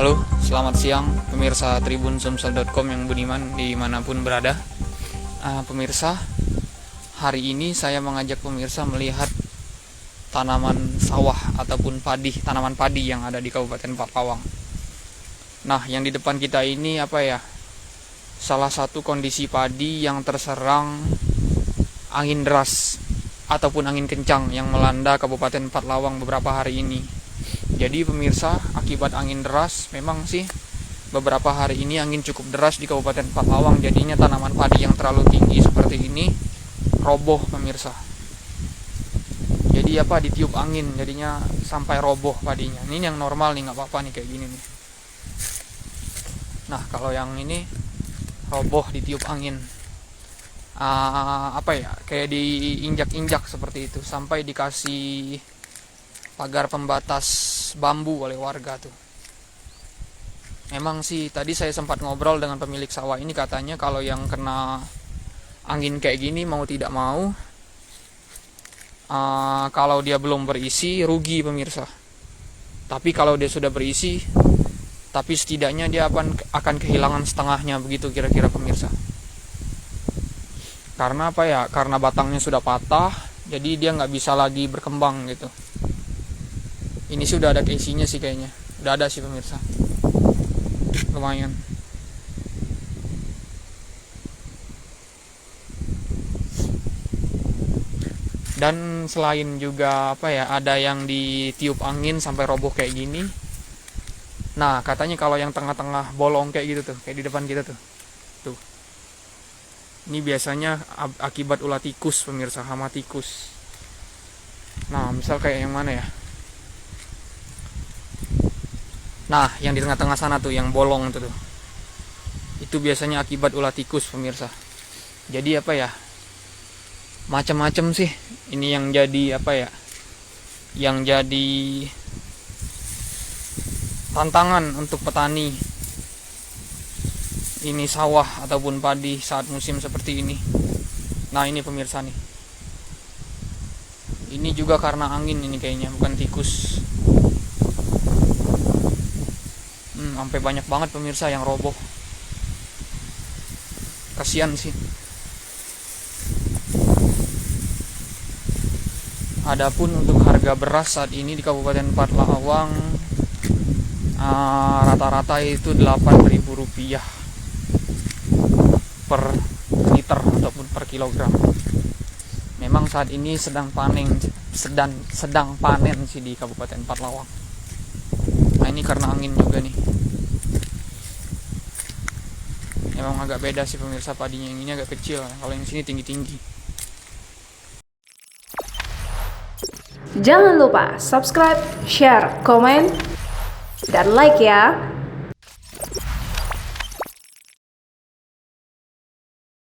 Halo, selamat siang pemirsa tribunsumsel.com yang budiman dimanapun berada. Pemirsa, hari ini saya mengajak pemirsa melihat tanaman sawah ataupun tanaman padi yang ada di Kabupaten Patlawang. Nah, yang di depan kita ini salah satu kondisi padi yang terserang angin deras ataupun angin kencang yang melanda Kabupaten Patlawang beberapa hari ini. Jadi pemirsa, akibat angin deras, memang sih beberapa hari ini angin cukup deras di Kabupaten Patlawang. Jadinya tanaman padi yang terlalu tinggi seperti ini roboh pemirsa. Jadi ditiup angin, jadinya sampai roboh padinya. Ini yang normal nih, nggak apa-apa nih kayak gini nih. Nah, kalau yang ini roboh ditiup angin, kayak diinjak-injak seperti itu, sampai dikasih pagar pembatas bambu oleh warga tuh. Memang sih tadi saya sempat ngobrol dengan pemilik sawah ini, katanya kalau yang kena angin kayak gini mau tidak mau, kalau dia belum berisi rugi pemirsa. Tapi kalau dia sudah berisi, tapi setidaknya dia akan kehilangan setengahnya, begitu kira-kira pemirsa. Karena karena batangnya sudah patah, jadi dia nggak bisa lagi berkembang gitu. Ini sih udah ada isinya sih kayaknya. Udah ada sih pemirsa. Lumayan. Dan selain juga ada yang ditiup angin sampai roboh kayak gini. Nah, katanya kalau yang tengah-tengah bolong kayak gitu tuh, kayak di depan kita tuh. Tuh. Ini biasanya akibat ulah tikus pemirsa, hama tikus. Nah, misal kayak yang mana ya? Nah, yang di tengah-tengah sana tuh, yang bolong tuh. Itu biasanya akibat ulah tikus pemirsa. Jadi macam-macam sih. Ini yang jadi yang jadi tantangan untuk petani ini sawah ataupun padi saat musim seperti ini. Nah, ini pemirsa nih. Ini juga karena angin ini kayaknya, bukan tikus. Sampai banyak banget pemirsa yang roboh. Kasian sih. Adapun untuk harga beras saat ini di Kabupaten Patlawang, rata-rata itu Rp8.000 per liter ataupun per kilogram. Memang saat ini sedang panen sih di Kabupaten Patlawang. Nah, ini karena angin juga nih. Memang agak beda sih pemirsa, padinya yang ini agak kecil, kalau yang sini tinggi-tinggi. Jangan lupa subscribe, share, komen, dan like ya.